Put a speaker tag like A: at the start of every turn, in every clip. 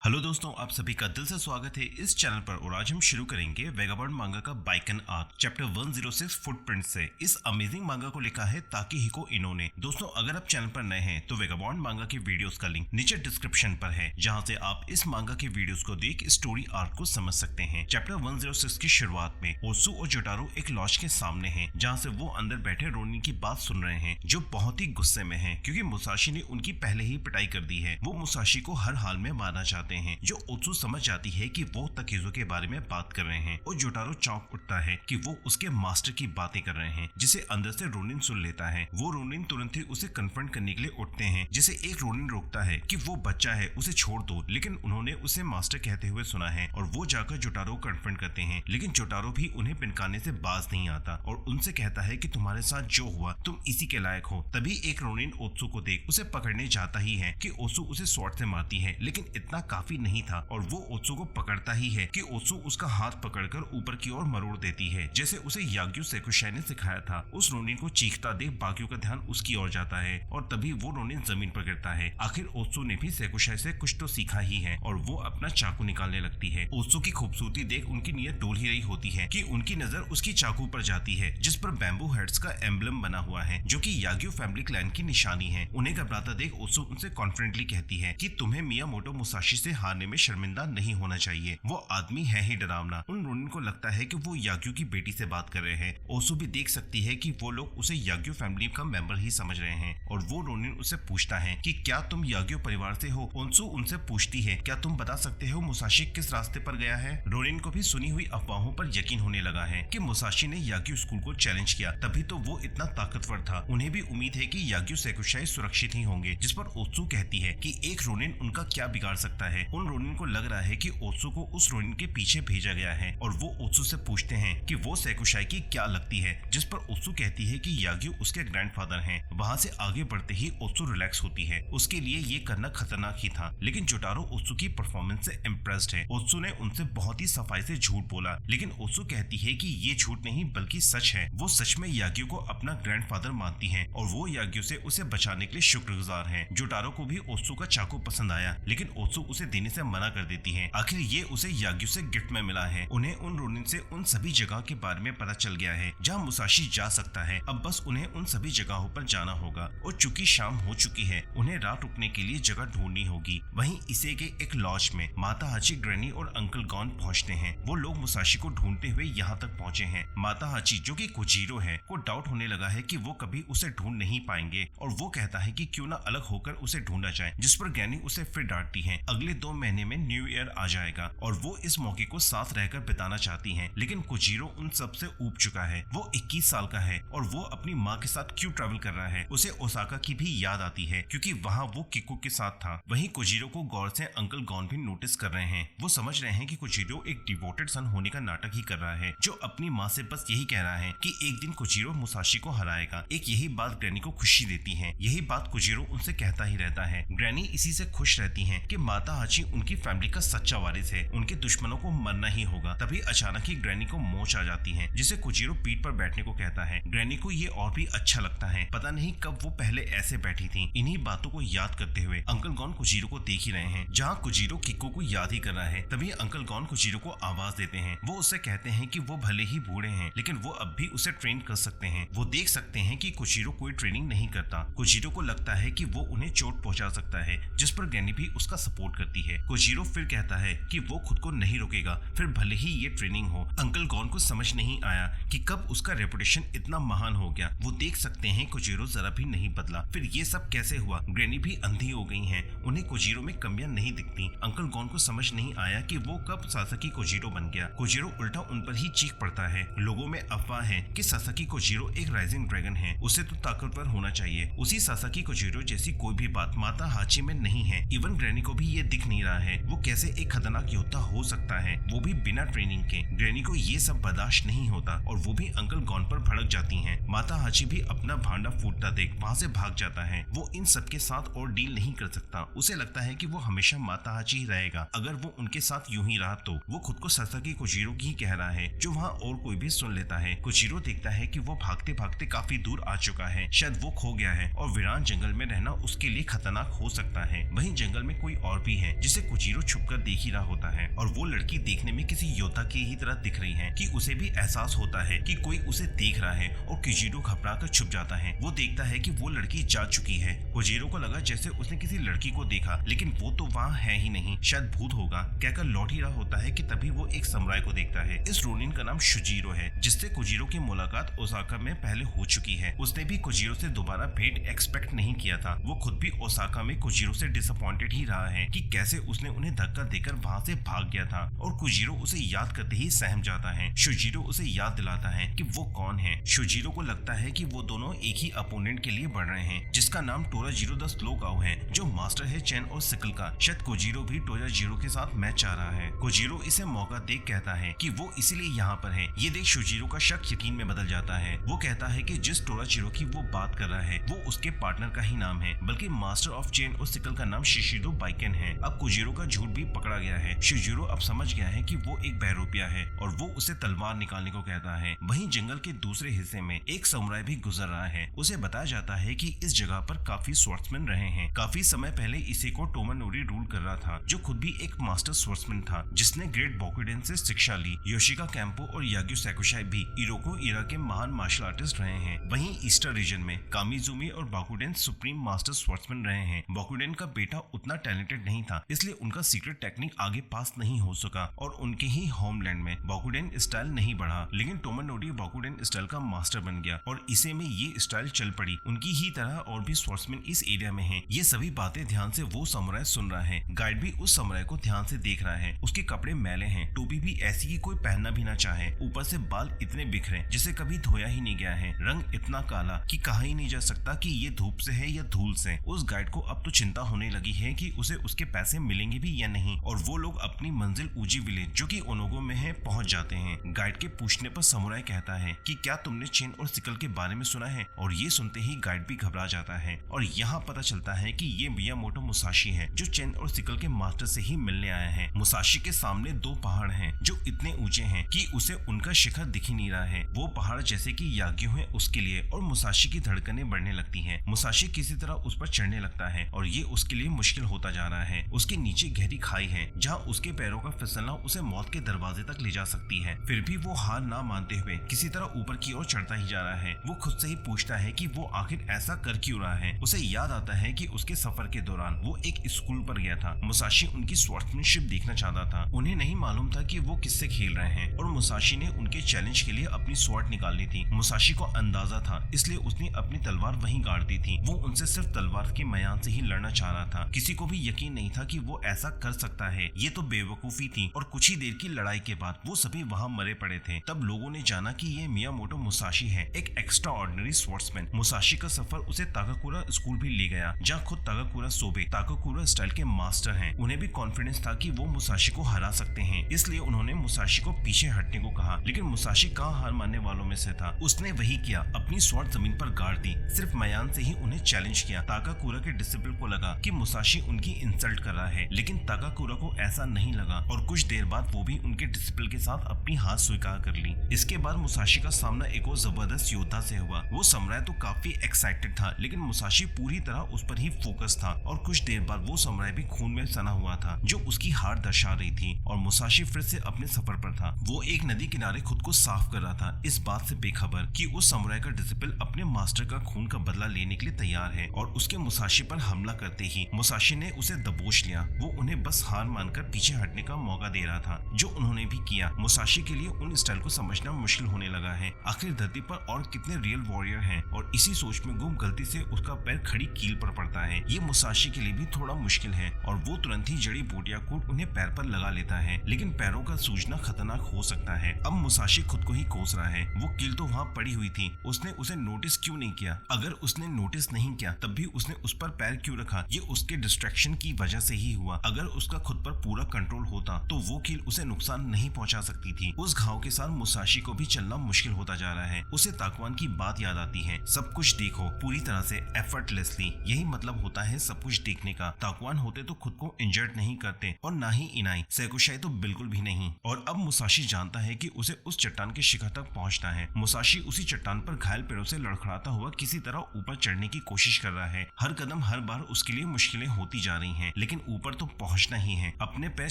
A: Hello दोस्तों, आप सभी का दिल से स्वागत है इस चैनल पर। और आज हम शुरू करेंगे वेगाबॉन्ड मांगा का बाइकन आर्क चैप्टर 106 फुटप्रिंट से। इस अमेजिंग मांगा को लिखा है ताकेहिको इनो ने। दोस्तों, अगर आप चैनल पर नए हैं तो वेगाबॉन्ड मांगा की वीडियोस का लिंक नीचे डिस्क्रिप्शन पर है, जहां से आप इस मांगा की वीडियोस को देख स्टोरी आर्क को समझ सकते हैं। चैप्टर 106 की शुरुआत में ओत्सु और जोटारो एक लॉज के सामने हैं, जहां से वो अंदर बैठे रोनिन की बात सुन रहे हैं, जो बहुत ही गुस्से में है क्योंकि मुसाशी ने उनकी पहले ही पिटाई कर दी है। वो मुसाशी को हर हाल में मारना चाहते हैं। जो ओत्सु समझ जाती है कि वो ताकेहिको के बारे में बात कर रहे हैं और जोटारो चौंक उठता है कि वो उसके मास्टर की बातें कर रहे हैं, जिसे अंदर से रोनिन सुन लेता है। वो रोनिन तुरंत ही उसे कन्फ्रंट करने के लिए उठते हैं, जिसे एक रोनिन रोकता है कि वो बच्चा है, उसे छोड़ दो, लेकिन उन्होंने उसे मास्टर कहते हुए सुना है और वो जाकर जोटारो को कन्फ्रंट करते हैं। लेकिन जोटारो भी उन्हें पिनकाने से बाज नहीं आता और उनसे कहता है कि तुम्हारे साथ जो हुआ तुम इसी के लायक हो। तभी एक रोनिन ओत्सु को देख उसे पकड़ने जाता ही है कि ओत्सु उसे स्वॉर्ड से मारती है, लेकिन इतना काफी नहीं था और वो ओत्सु को पकड़ता ही है कि ओत्सु उसका हाथ पकड़कर ऊपर की ओर मरोड़ देती है, जैसे उसे याग्यू सेकुशाई ने सिखाया था। उस रोनिन को चीखता देख बाकियों का ध्यान उसकी ओर जाता है और तभी वो रोनिन जमीन पर गिरता है। आखिर ओत्सु ने भी सेकुशाई से कुछ तो सीखा ही है और वो अपना चाकू निकालने लगती है। ओत्सु की खूबसूरती देख उनकी नीयत डोल ही रही होती है कि उनकी नजर उसकी चाकू पर जाती है, जिस पर बैम्बू हेड्स का एम्बलम बना हुआ है, जो कि याग्यू फैमिली क्लैन की निशानी है। उन्हें घबराता देख ओत्सु उनसे कॉन्फिडेंटली कहती है कि तुम्हें मियामोटो मुसाशी से हारने में शर्मिंदा नहीं होना चाहिए, वो आदमी है ही डरावना। उन रोनिन को लगता है कि वो याग्यू की बेटी से बात कर रहे हैं। ओत्सु भी देख सकती है कि वो लोग उसे याग्यू फैमिली का मेंबर ही समझ रहे हैं और वो रोनिन उससे पूछता है कि क्या तुम याग्यू परिवार से हो। ओत्सु उनसे पूछती है, क्या तुम बता सकते हो मुसाशी किस रास्ते पर गया है। रोनिन को भी सुनी हुई अफवाहों पर यकीन होने लगा है कि मुसाशी ने याग्यू स्कूल को चैलेंज किया, तभी तो वो इतना ताकतवर था। उन्हें भी उम्मीद है कि याग्यू सेकुशाई सुरक्षित ही होंगे, जिस पर ओत्सु कहती है कि एक रोनिन उनका क्या बिगाड़ सकता है। उन रोनिन को लग रहा है कि ओत्सु को उस रोनिन के पीछे भेजा गया है और वो ओत्सु से पूछते हैं कि वो सेकुशाई की क्या लगती है, जिस पर ओत्सु कहती है कि याग्यू उसके ग्रैंडफादर हैं। वहाँ से आगे बढ़ते ही ओत्सु रिलैक्स होती है, उसके लिए ये करना खतरनाक ही था, लेकिन जोटारो ओत्सु की परफॉर्मेंस से इम्प्रेस्ड है। ओत्सु ने उनसे बहुत ही सफाई से झूठ बोला, लेकिन ओत्सु कहती है कि ये झूठ नहीं बल्कि सच है। वो सच में याग्यू को अपना ग्रैंडफादर मानती है और वो याग्यू से उसे बचाने के लिए शुक्रगुजार है। जोटारो को भी ओत्सु का चाकू पसंद आया, लेकिन ओत्सु उसे देने से मना कर देती है। आखिर ये उसे याग्यू से गिफ्ट में मिला है। उन्हें उन रोनिन से उन सभी जगह के बारे में पता चल गया है जहाँ मुसाशी जा सकता है। अब बस उन्हें उन सभी जगहों पर जाना होगा और चूंकि शाम हो चुकी है, उन्हें रात रुकने के लिए जगह ढूंढनी होगी। वहीं इसे के एक लॉज में माता हाची, ग्रैनी और अंकल गॉन पहुंचते हैं। वो लोग मुसाशी को ढूंढते हुए यहाँ तक पहुँचे हैं। माता हाची, जो कि कोजीरो है, को डाउट होने लगा है कि वो कभी उसे ढूंढ नहीं पाएंगे और वो कहता है कि क्यों ना अलग होकर उसे ढूंढा जाए, जिस पर ग्रैनी उसे फिर डांटती है। अगले 2 महीने में न्यू ईयर आ जाएगा और वो इस मौके को साथ रहकर बिताना चाहती हैं, लेकिन कोजीरो उन सब से ऊब चुका है। वो 21 साल का है और वो अपनी माँ के साथ क्यों ट्रैवल कर रहा है। उसे ओसाका की भी याद आती है क्योंकि वहाँ वो किको के साथ था। वहीं कोजीरो को गौर से अंकल गॉन भी नोटिस कर रहे हैं। वो समझ रहे हैं कि कोजीरो एक डिवोटेड सन होने का नाटक ही कर रहा है, जो अपनी माँ से बस यही कह रहा है कि एक दिन कोजीरो मुसाशी को हराएगा। एक यही बात ग्रैनी को खुशी देती है। यही बात कोजीरो उनसे कहता ही रहता है। ग्रैनी इसी से खुश रहती है कि माता हाची उनकी फैमिली का सच्चा वारिस है, उनके दुश्मनों को मरना ही होगा। तभी अचानक ही ग्रैनी को मोच आ जाती है, जिसे कोजीरो पीठ पर बैठने को कहता है। ग्रैनी को ये और भी अच्छा लगता है। पता नहीं कब वो पहले ऐसे बैठी थी। इन्हीं बातों को याद करते हुए अंकल गॉन कोजीरो को देख ही रहे हैं, जहाँ कोजीरो किको को याद ही कर रहा है। तभी अंकल गॉन कोजीरो को आवाज देते हैं। वो उससे कहते हैं कि वो भले ही बूढ़े हैं, लेकिन वो अब भी उसे ट्रेन कर सकते हैं। वो देख सकते हैं कि कोजीरो कोई ट्रेनिंग नहीं करता। कोजीरो को लगता है कि वो उन्हें चोट पहुंचा सकता है, जिस पर ग्रैनी भी उसका सपोर्ट करती है। कोजीरो फिर कहता है कि वो खुद को नहीं रोकेगा, फिर भले ही ये ट्रेनिंग हो। अंकल गॉन को समझ नहीं आया कि कब उसका रेपुटेशन इतना महान हो गया। वो देख सकते हैं कोजीरो जरा भी नहीं बदला। फिर ये सब कैसे हुआ। ग्रैनी भी अंधी हो गई हैं, उन्हें कोजीरो में कमियां नहीं दिखती। अंकल गॉन को समझ नहीं आया कि वो कब सासाकी कोजीरो बन गया। कोजीरो उल्टा उन पर ही चीख पड़ता है। लोगों में अफवाह है कि सासाकी कोजीरो एक राइजिंग ड्रैगन है, उसे तो ताकतवर होना चाहिए। उसी सासाकी कोजीरो जैसी कोई भी बात माता हाची में नहीं है। इवन ग्रैनी को भी ये दिख नहीं रहा है वो कैसे एक खतरनाक योद्धा हो सकता है, वो भी बिना ट्रेनिंग के। ग्रैनी को ये सब बर्दाश्त नहीं होता और वो भी अंकल गॉन पर भड़क जाती हैं। माता हाची भी अपना भांडा फूटता देख वहाँ से भाग जाता है। वो इन सब के साथ और डील नहीं कर सकता। उसे लगता है कि वो हमेशा माता हाची ही रहेगा। अगर वो उनके साथ यूं ही रहा तो वो खुद को सासाकी कोजीरो की कह रहा है, जो वहाँ और कोई भी सुन लेता है। कोजीरो देखता है कि वो भागते भागते काफी दूर आ चुका है, शायद वो खो गया है और वीरान जंगल में रहना उसके लिए खतरनाक हो सकता है। वहीं जंगल में कोई और भी है जिसे कोजीरो छुपकर देख ही रहा होता है और वो लड़की देखने में किसी योद्धा की ही तरह दिख रही है कि उसे भी एहसास होता है कि कोई उसे देख रहा है और कोजीरो घबरा कर छुप जाता है। वो देखता है कि वो लड़की जा चुकी है। कोजीरो को लगा जैसे उसने किसी लड़की को देखा, लेकिन वो तो वहाँ है ही नहीं, शायद भूत होगा कहकर लौट ही रहा होता है कि तभी वो एक समुराई को देखता है। इस रोनिन का नाम शुजीरो है, जिससे कोजीरो की मुलाकात ओसाका में पहले हो चुकी है। उसने भी कोजीरो से दोबारा भेंट एक्सपेक्ट नहीं किया था। वो खुद भी ओसाका में कोजीरो से डिसअपॉइंटेड ही रहा है कि कैसे उसने उन्हें धक्का देकर वहाँ से भाग गया था और कोजीरो उसे याद करते ही सहम जाता है। शुजीरो उसे याद दिलाता है कि वो कौन है। शुजीरो को लगता है कि वो दोनों एक ही अपोनेंट के लिए बढ़ रहे हैं, जिसका नाम टोराजीरो द स्लो काऊ है, जो मास्टर है चेन और सिकल का। शायद कोजीरो भी टोराजीरो के साथ मैच चाह रहा है। कोजीरो इसे मौका देख कहता है कि वो इसीलिए यहाँ पर है। ये देख शुजीरो का शक यकीन में बदल जाता है। वो कहता है कि जिस टोराजीरो की वो बात कर रहा है वो उसके पार्टनर का ही नाम है, बल्कि मास्टर ऑफ चेन और सिकल का नाम शिशिरो बाइकेन है। अब कोजीरो का झूठ भी पकड़ा गया है। शुजीरो अब समझ गया है कि वो एक बहरूपिया है और वो उसे तलवार निकालने को कहता है। वहीं जंगल के दूसरे हिस्से में एक समुराई भी गुजर रहा है। उसे बताया जाता है कि इस जगह पर काफी स्वॉर्ड्समैन रहे हैं। काफी समय पहले इसी को टोमोनोरी रूल कर रहा था, जो खुद भी एक मास्टर स्वॉर्ड्समैन था, जिसने ग्रेट बोकुडेन से शिक्षा ली। योशिका कैंपो और याग्यू सैकुशाई भी इरोको इरा के महान मार्शल आर्टिस्ट रहे हैं। वहीं ईस्टर रीजन में कामिजुमी और बाकुडेन सुप्रीम मास्टर स्वॉर्ड्समैन रहे हैं। बाकुडेन का बेटा उतना टैलेंटेड नहीं था, इसलिए उनका सीक्रेट टेक्निक आगे पास नहीं हो सका और उनके ही होमलैंड में बाकुडेन स्टाइल नहीं बढ़ा। लेकिन टोमोनोरी बाकुडेन स्टाइल का मास्टर बन गया और इसे में ये स्टाइल चल पड़ी। उनकी ही तरह और भी स्वॉर्ड्समैन इस एरिया में हैं। ये सभी बातें ध्यान से वो समुराई सुन रहा है। गाइड भी उस समुराई को ध्यान से देख रहा है। उसके कपड़े मैले हैं, टोपी भी ऐसी की कोई पहनना भी ना चाहे। ऊपर से बाल इतने बिखरे जिसे कभी धोया ही नहीं गया है। रंग इतना काला कि कहा ही नहीं जा सकता कि ये धूप से है या धूल से। उस गाइड को अब तो चिंता होने लगी है कि उसे उसके पैसे मिलेंगे भी या नहीं। और वो लोग अपनी मंजिल उजी विलेज, जो कि ओनोगो में है, पहुंच जाते हैं। गाइड के पूछने पर समुराई कहता है कि क्या तुमने चेन और सिकल के बारे में सुना है? और ये सुनते ही गाइड भी घबरा जाता है और यहाँ पता चलता है कि ये मियामोटो मुसाशी है, जो चेन और सिकल के मास्टर से ही मिलने आया है। मुसाशी के सामने दो पहाड़ हैं जो इतने ऊंचे हैं कि उसे उनका शिखर दिख ही नहीं रहा है। वो पहाड़ जैसे कि याग्यू है उसके लिए, और मुसाशी की धड़कनें बढ़ने लगती हैं। मुसाशी किसी तरह उस पर चढ़ने लगता है और ये उसके लिए मुश्किल होता जा रहा है। उसके नीचे गहरी खाई है जहाँ उसके पैरों का फिसलना उसे मौत के दरवाजे तक ले जा सकती है। फिर भी वो हार ना मानते हुए किसी तरह ऊपर की ओर चढ़ता ही जा रहा है। वो खुद से ही पूछता है कि वो आखिर ऐसा कर क्यों रहा है। उसे याद आता है कि उसके सफर के दौरान वो एक स्कूल पर गया था। मुसाशी उनकी स्वॉर्ड्समैनशिप देखना चाहता था। उन्हें नहीं मालूम था कि वो किससे खेल रहे हैं और मुसाशी ने उनके चैलेंज के लिए अपनी स्वॉर्ड निकाल ली थी। मुसाशी को अंदाजा था, इसलिए उसने अपनी तलवार वहीं गाड़ दी थी। वो उनसे सिर्फ तलवार के मयान से ही लड़ना चाह रहा था। किसी को भी यकीन नहीं था कि वो ऐसा कर सकता है। ये तो बेवकूफी थी। और कुछ ही देर की लड़ाई के बाद वो सभी वहाँ मरे पड़े थे। तब लोगों ने जाना कि ये मियामोटो मुसाशी है, एक एक्स्ट्रा ऑर्डिनरी स्वॉर्ड्समैन। मुसाशी का सफर उसे ताकाकुरा स्कूल भी ले गया, जहाँ खुद ताकाकुरा सोबे ताकाकुरा स्टाइल के मास्टर हैं। उन्हें भी कॉन्फिडेंस था कि वो मुसाशी को हरा सकते हैं, इसलिए उन्होंने मुसाशी को पीछे हटने को कहा। लेकिन मुसाशी कहाँ हार मानने वालों में से था। उसने वही किया, अपनी स्वॉर्ड जमीन पर गाड़ दी। सिर्फ मयान से ही उन्हें चैलेंज किया। ताकाकुरा के डिसिपल को लगा कि मुसाशी उनकी इंसल्ट कर रहा है, लेकिन ताकाकुरा को ऐसा नहीं लगा और कुछ देर बाद वो भी उनके डिसिपल के साथ अपनी हार स्वीकार कर ली। इसके बाद मुसाशी का सामना एक और जबरदस्त योद्धा से हुआ। वो समुराई तो काफी एक्साइटेड था, लेकिन मुसाशी पूरी तरह उस पर ही फोकस था और कुछ देर बाद वो समुराई भी खून में सना हुआ था, जो उसकी हार दर्शा रही थी। और मुसाशी फिर से अपने सफर पर था। वो एक नदी किनारे खुद को साफ कर रहा था, इस बात से बेखबर कि उस समुराई का डिसिपल अपने मास्टर का खून का बदला लेने के लिए तैयार है। और उसके मुसाशी पर हमला करते ही मुसाशी ने उसे दबोच लिया। वो उन्हें बस हार मानकर पीछे हटने का मौका दे रहा था, जो उन्होंने भी किया। मुसाशी के लिए उन स्टाइल को समझना मुश्किल होने लगा है। आखिर धरती पर और कितने रियल वॉरियर हैं, और इसी सोच में गुम गलती से उसका पैर खड़ी कील पर पड़ता है। ये मुसाशी के लिए भी थोड़ा मुश्किल है और वो तुरंत ही जड़ी बूटियां कूट उन्हें पैर पर लगा लेता है, लेकिन पैरों का सूजना खतरनाक हो सकता है। अब मुसाशी खुद को ही कोस रहा है। वो कील तो वहाँ पड़ी हुई थी, उसने उसे नोटिस क्यों नहीं किया? अगर उसने नोटिस नहीं किया तब भी उसने उस पर पैर क्यों रखा? ये उसके डिस्ट्रैक्शन की वजह से ही हुआ। अगर उसका खुद पर पूरा कंट्रोल होता तो वो कील उसे नुकसान नहीं पहुंचा सकती थी। उस घाव के साथ मुसाशी को भी चलना मुश्किल होता जा रहा है। उसे ताकवान की बात याद आती है, सब कुछ देखो पूरी तरह से एफर्टलेसली। यही मतलब होता है सब कुछ देखने का। ताकवान होते तो खुद को इंजर्ड नहीं करते और ना ही इनाई सैकुशाई तो बिल्कुल भी नहीं। और अब मुसाशी जानता है कि उसे उस चट्टान के शिखर तक पहुंचना है। मुसाशी उसी चट्टान पर घायल पैरों से लड़खड़ाता हुआ किसी तरह ऊपर चढ़ने की कोशिश कर रहा है। हर कदम हर बार उसके लिए मुश्किलें होती जा रही हैं, लेकिन ऊपर तो पहुंचना ही है। अपने पैर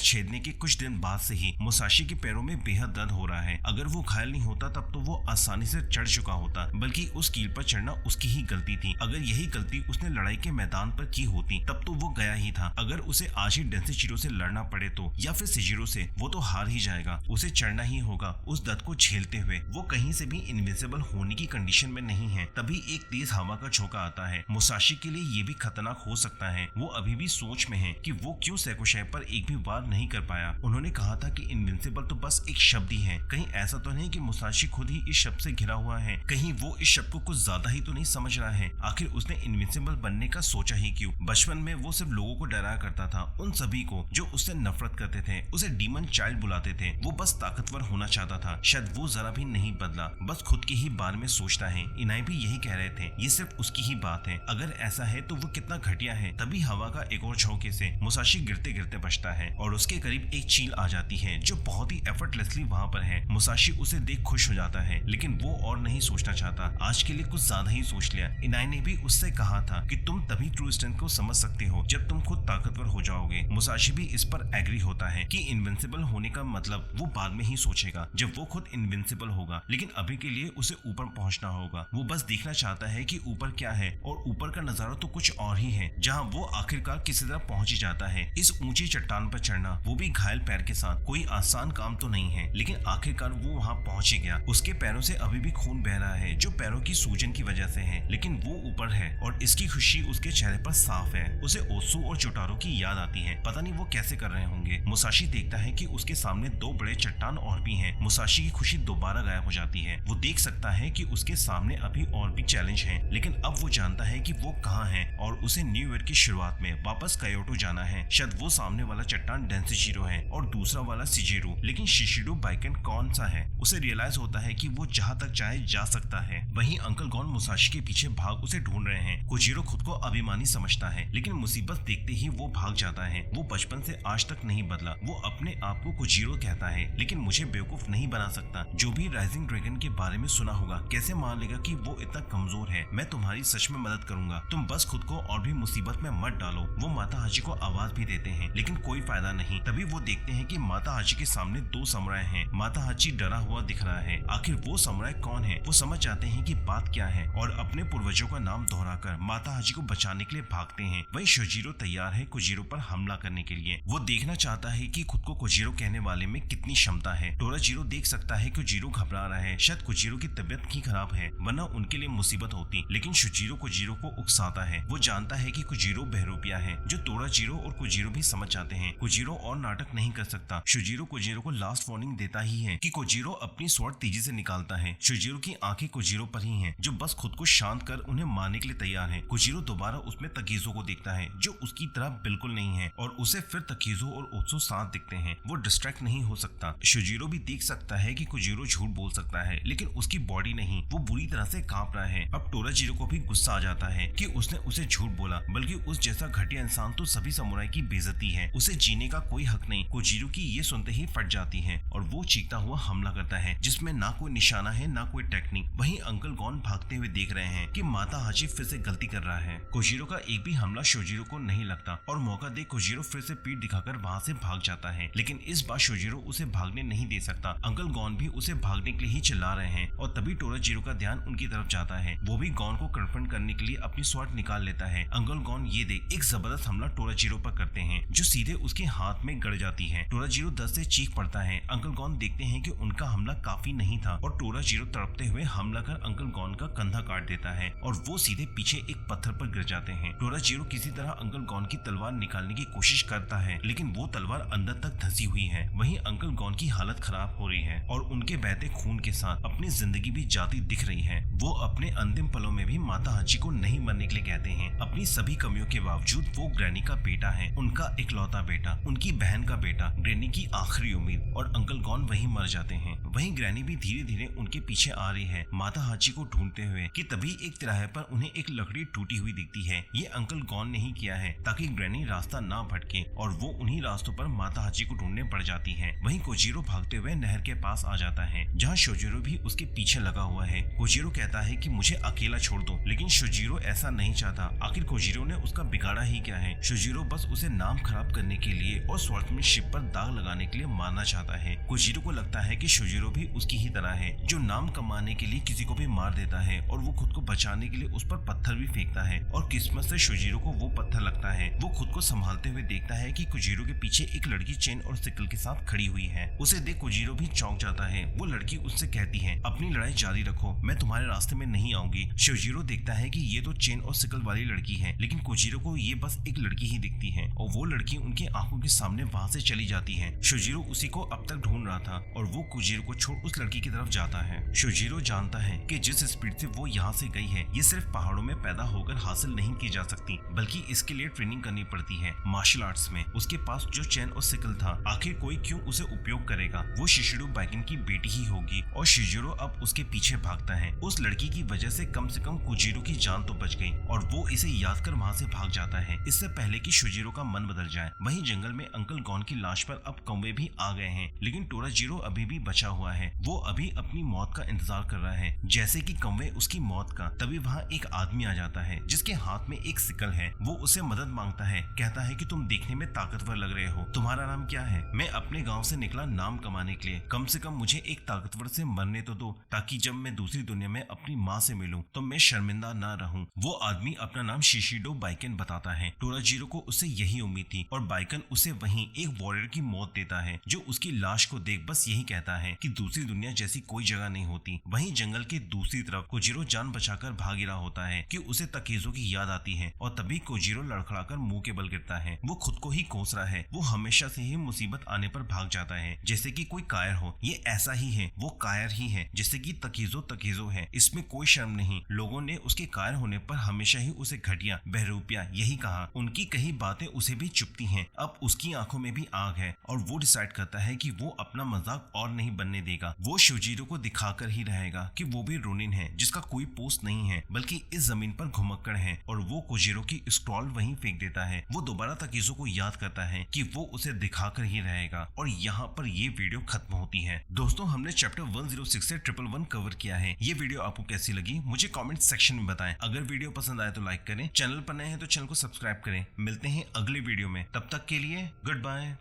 A: छेदने के कुछ दिन बाद से ही मुसाशी के पैरों में बेहद दर्द हो रहा है। अगर वो घायल नहीं होता तब तो वो आसानी से चढ़ चुका होता, बल्कि उस कील पर चढ़ना उसकी ही गलती थी। अगर यही गलती उसने लड़ाई के मैदान पर की होती तब तो वो गया ही था। अगर उसे आज ही डेंसिचिरो से लड़ना पड़े तो, या फिर सेजिरो से, वो तो हार ही जाएगा। उसे चढ़ना ही होगा। उस दर्द को झेलते हुए वो कहीं से भी इनविंसिबल होने की कंडीशन में नहीं है। तभी एक तेज हवा का झोंका आता है। मुसाशी के लिए ये भी खतरनाक हो सकता है। वो अभी भी सोच में है कि वो क्यों सैकोशै पर एक भी वार नहीं कर पाया। उन्होंने कहा था कि इनविंसिबल तो बस एक शब्द ही है। कहीं ऐसा तो नहीं कि मुसाशी खुद ही इस शब्द से घिरा हुआ है? कहीं वो इस शब्द को कुछ ज्यादा ही तो नहीं समझ रहा है? आखिर उसने इनविंसिबल बनने का सोचा ही क्यों? बचपन में वो सिर्फ लोगों को डराया करता था, उन सभी को जो उससे नफरत करते थे, उसे डीमन चाइल्ड बुलाते थे। वो बस ताकतवर होना चाहता था। शायद वो जरा भी नहीं बदला, बस खुद के ही बारे में सोचता है। इनाई भी यही कह रहे थे, ये सिर्फ उसकी ही बात है। अगर ऐसा है तो वो कितना घटिया है। तभी हवा का एक और झोंके से मुसाशी गिरते गिरते बचता है और उसके करीब एक चील आ जाती है जो बहुत ही एफर्टलेसली वहाँ पर है। मुसाशी उसे देख खुश हो जाता है, लेकिन वो और नहीं सोचना चाहता। आज के लिए कुछ ज्यादा ही सोच लिया। इनाई ने भी उससे कहा था कि तुम तभी ट्रू स्ट्रेंथ को समझ सकते हो जब तुम खुद ताकतवर हो जाओगे। मुसाशी भी इस पर एग्री होता है कि इनविंसिबल होने का मतलब वो बाद में ही सोचेगा जब वो खुद इनविंसिबल होगा, लेकिन अभी के लिए उसे ऊपर पहुंचना होगा। वो बस देखना चाहता है कि ऊपर क्या है, और ऊपर का नजारा तो कुछ और ही है, जहां वो आखिरकार किसी तरह पहुंच ही जाता है। इस ऊंची चट्टान पर चढ़ना, वो भी घायल पैर के साथ, कोई आसान काम तो नहीं है, लेकिन आखिरकार वो वहां पहुंच ही गया। उसके पैरों से अभी भी खून बह रहा है, जो पैरों की सूजन की वजह से है, लेकिन वो ऊपर है और इसकी खुशी उसके चेहरे पर साफ है। उसे ओत्सु और जोटारो की याद आती है। पता नहीं वो कैसे कर रहे होंगे। मुसाशी देखता है कि उसके सामने दो बड़े चट्टान और भी हैं। मुसाशी की खुशी दोबारा गायब हो जाती है। वो देख सकता है कि उसके सामने अभी और भी चैलेंज हैं, लेकिन अब वो जानता है कि वो कहाँ है और उसे न्यू ईयर की शुरुआत में वापस क्योटो जाना है। शायद वो सामने वाला चट्टान डेंसिचिरो है और दूसरा वाला शिजिरो, लेकिन शिशिरो बाइकन कौन सा है? उसे रियलाइज होता है कि वो जहाँ तक चाहे जा सकता है। वहीं अंकल गॉन मुसाशी के पीछे भाग उसे ढूंढ रहे हैं। कोजीरो खुद को अभिमानी समझता है, लेकिन मुसीबत देखते ही वो भाग जाता है। वो बचपन से आज तक नहीं बदला। वो अपने आप को कोजीरो कहता है, लेकिन मुझे बेवकूफ नहीं बना सकता। जो भी राइजिंग ड्रैगन के बारे में सुना होगा कैसे मान लेगा कि वो इतना कमजोर है? मैं तुम्हारी सच में मदद करूंगा, तुम बस खुद को और भी मुसीबत में मत डालो। वो माता हाची को आवाज भी देते हैं, लेकिन कोई फायदा नहीं। तभी वो देखते हैं कि माता हाची के सामने दो समुराई हैं। माता हाची डरा हुआ दिख रहा है। आखिर वो समुराई कौन है? वो समझ जाते हैं कि बात क्या है और अपने पूर्वजों का नाम दोहराकर माता हाची को बचाने के लिए भागते हैं। वहीं शोजिरो तैयार है कोजीरो पर हमला करने के लिए। वो देखना चाहता है कि खुद को कोजीरो कहने वाले में कितनी क्षमता है। टोराजीरो देख सकता है कि कोजीरो घबरा रहा है। शायद कोजीरो की तबीयत ही खराब है, वरना उनके लिए मुसीबत होती। लेकिन शोजिरो कोजीरो को उकसाता है। वो जानता है कि कोजीरो बहरूपिया है, जो टोराजीरो और कोजीरो भी समझ जाते हैं। कोजीरो और नाटक नहीं कर सकता। शोजिरो कोजीरो को लास्ट वार्निंग देता ही है कि कोजीरो अपनी स्वॉर्ड तेजी से निकालता है। शोजिरो की आंखें कोजीरो पर ही हैं, जो बस खुद को शांत कर उन्हें मारने के लिए तैयार है। कोजीरो दोबारा उसमें तकीजो को देखता है, जो उसकी तरह बिल्कुल नहीं है, और उसे फिर तकीजो और ओत्सु साथ दिखते हैं। वो डिस्ट्रैक्ट नहीं हो सकता। शोजिरो भी देख सकता है कि कोजीरो झूठ बोल सकता है, लेकिन उसकी बॉडी नहीं। वो बुरी तरह से कांप रहा है। अब टोराजीरो को भी गुस्सा आ जाता है कि उसने उसे झूठ बोला, बल्कि उस जैसा घटिया इंसान तो सभी समुराई की बेइज्जती है। उसे जीने का कोई हक नहीं। कोजीरो की ये सुनते ही फट जाती है और वो चीखता हुआ हमला करता है, जिसमें ना कोई निशाना है ना कोई टेक्निक। वहीं अंकल गॉन भागते हुए देख रहे हैं कि माता हाची फिर से गलती कर रहा है। कोजीरो का एक भी हमला शोजिरो को नहीं लगता और मौका देख कोजीरो फिर से पीठ दिखाकर वहां से भाग जाता है, लेकिन इस बार शोजिरो उसे भागने नहीं दे सकता। अंकल गॉन भी उसे भागने के लिए ही चिल्ला रहे हैं और तभी टोराजीरो का ध्यान उनकी तरफ जाता है। वो भी गॉन को कन्फ्रंट करने के लिए अपनी स्वॉर्ड निकाल लेता है। अंकल गॉन ये देख एक जबरदस्त हमला टोराजीरो पर करते हैं, जो सीधे उसके हाथ में गड़ जाती है। टोराजीरो दर्द से चीख पड़ता है। अंकल गॉन देखते हैं कि उनका हमला काफी नहीं था और टोराजीरो तड़पते हुए हमला कर अंकल गॉन का कंधा काट देता है और वो सीधे पीछे एक पत्थर पर गिर जाते हैं। टोराजीरो किसी तरह अंकल गॉन की तलवार निकालने की कोशिश करता है, लेकिन वो तलवार अंदर तक धंसी हुई है। वहीं अंकल गॉन की हालत खराब हो रही है और उनके बहते खून के साथ अपनी जिंदगी भी जाती दिख रही है। वो अपने अंतिम पलों में भी माता हाची को नहीं मरने के लिए कहते हैं। अपनी सभी कमियों के बावजूद वो ग्रैनी का बेटा है, उनका इकलौता बेटा, उनकी बहन का बेटा, ग्रैनी की आखिरी उम्मीद, और अंकल गॉन वहीं मर जाते हैं। वहीं ग्रैनी भी धीरे धीरे उनके पीछे आ रही है माता हाची को ढूंढते हुए कि तभी एक तिराहे पर उन्हें एक लकड़ी टूटी हुई दिखती है। ये अंकल गॉन ने ही किया है ताकि ग्रैनी रास्ता ना भटके और वो उन्हीं रास्तों पर माता हाची को ढूंढने पड़ जाती है। वहीं कोजीरो भागते हुए नहर के पास आ जाता है, जहाँ शोजिरो भी उसके पीछे लगा हुआ है। कोजीरो कहता है कि मुझे अकेला छोड़ दो, लेकिन शोजिरो ऐसा नहीं चाहता। आखिर कोजीरो ने उसका बिगाड़ा ही क्या है? शोजिरो बस उसे नाम खराब करने के लिए और स्वॉर्ड्समैनशिप पर दाग लगाने के लिए मारना चाहता है। कोजीरो को लगता है कि शोजीरो भी उसकी ही तरह है, जो नाम कमाने के लिए किसी को भी मार देता है और वो खुद को बचाने के लिए उस पर पत्थर भी फेंकता है। और किस्मत से शोजीरो को वो पत्थर लगता है। वो खुद को संभालते हुए देखता है कि कोजीरो के पीछे एक लड़की चेन और सिकल के साथ खड़ी हुई है। उसे देख कोजीरो भी चौंक जाता है। वो लड़की उससे कहती है, अपनी लड़ाई जारी रखो, मैं तुम्हारे रास्ते में नहीं आऊंगी। शोजीरो देखता है कि ये तो चेन और सिकल वाली लड़की है, लेकिन कोजीरो को ये बस एक लड़की ही दिखती है और वो लड़की उनके आंखों के सामने वहां से चली जाती है। शोजीरो उसी को अब तक ढूंढ रहा था और वो कोजीरो को छोड़ उस लड़की की तरफ जाता है। शोजीरो जानता है कि जिस स्पीड से वो यहाँ से गई है, ये सिर्फ पहाड़ों में पैदा होकर हासिल नहीं की जा सकती, बल्कि इसके लिए ट्रेनिंग करनी पड़ती है मार्शल आर्ट्स में। उसके पास जो चेन और सिकल था, आखिर कोई क्यों उसे उपयोग करेगा? वो शिशिरो बाइकिन की बेटी ही होगी और शिशिरो अब उसके पीछे भागता है। उस लड़की की वजह से कम कोजीरो की जान तो बच गई और वो इसे याद कर वहाँ से भाग जाता है, इससे पहले कि शोजीरो का मन बदल जाए। वहीं जंगल में अंकल गॉन की लाश पर अब कौवे भी आ गए हैं, लेकिन टोराजीरो अभी भी बचा हुआ है। वो अभी अपनी मौत का इंतजार कर रहा है, जैसे कि कौवे उसकी मौत का। तभी वहाँ एक आदमी आ जाता है जिसके हाथ में एक सिकल है। वो उसे मदद मांगता है, कहता है कि तुम देखने में ताकतवर लग रहे हो, तुम्हारा नाम क्या है? मैं अपने गाँव से निकला नाम कमाने के लिए, कम से कम मुझे एक ताकतवर से मरने तो दो, ताकि जब मैं दूसरी दुनिया में अपनी माँ से मिलूं तो मैं शर्मिंदा ना रहूं। वो आदमी अपना नाम शिशिडो बाइकन बताता है। टोराजीरो को उससे यही उम्मीद थी और बाइकन उसे वहीं एक वॉरियर की मौत देता है, जो उसकी लाश को देख बस यही कहता है कि दूसरी दुनिया जैसी कोई जगह नहीं होती। वहीं जंगल के दूसरी तरफ कोजीरो जान बचाकर भाग रहा होता है कि उसे तकेजो की याद आती है और तभी कोजीरो लड़खड़ाकर मुंह के बल गिरता है। वो खुद को ही कोस रहा है। वो हमेशा से ही मुसीबत आने पर भाग जाता है, जैसे कि कोई कायर हो। ये ऐसा ही है, वो कायर ही है, जैसे कि तकेजो है। इसमें कोई शर्म नहीं। लोगों ने उसके कायर होने पर हमेशा ही उसे घटिया, बहरूपिया यही कहा। उनकी कही बातें उसे भी चुपती हैं। अब उसकी आंखों में भी आग है और वो डिसाइड करता है कि वो अपना मजाक और नहीं बनने देगा। वो शोजीरो को दिखाकर ही रहेगा कि वो भी रोनिन है, जिसका कोई पोस्ट नहीं है, बल्कि इस जमीन पर घुमक्कड़ है। और वो कोजीरो की स्क्रॉल वहीं फेंक देता है। वो दोबारा तकेजो को याद करता है कि वो उसे दिखाकर ही रहेगा और यहाँ पर ये वीडियो खत्म होती है। दोस्तों, हमने चैप्टर 106 से 111 कवर किया है। ये वीडियो आपको कैसी लगी मुझे कमेंट सेक्शन में बताएं। अगर वीडियो पसंद आए तो लाइक करें, चैनल पर नए हैं तो चैनल को सब्सक्राइब करें। मिलते हैं अगले वीडियो में, तब तक के लिए गुड बाय।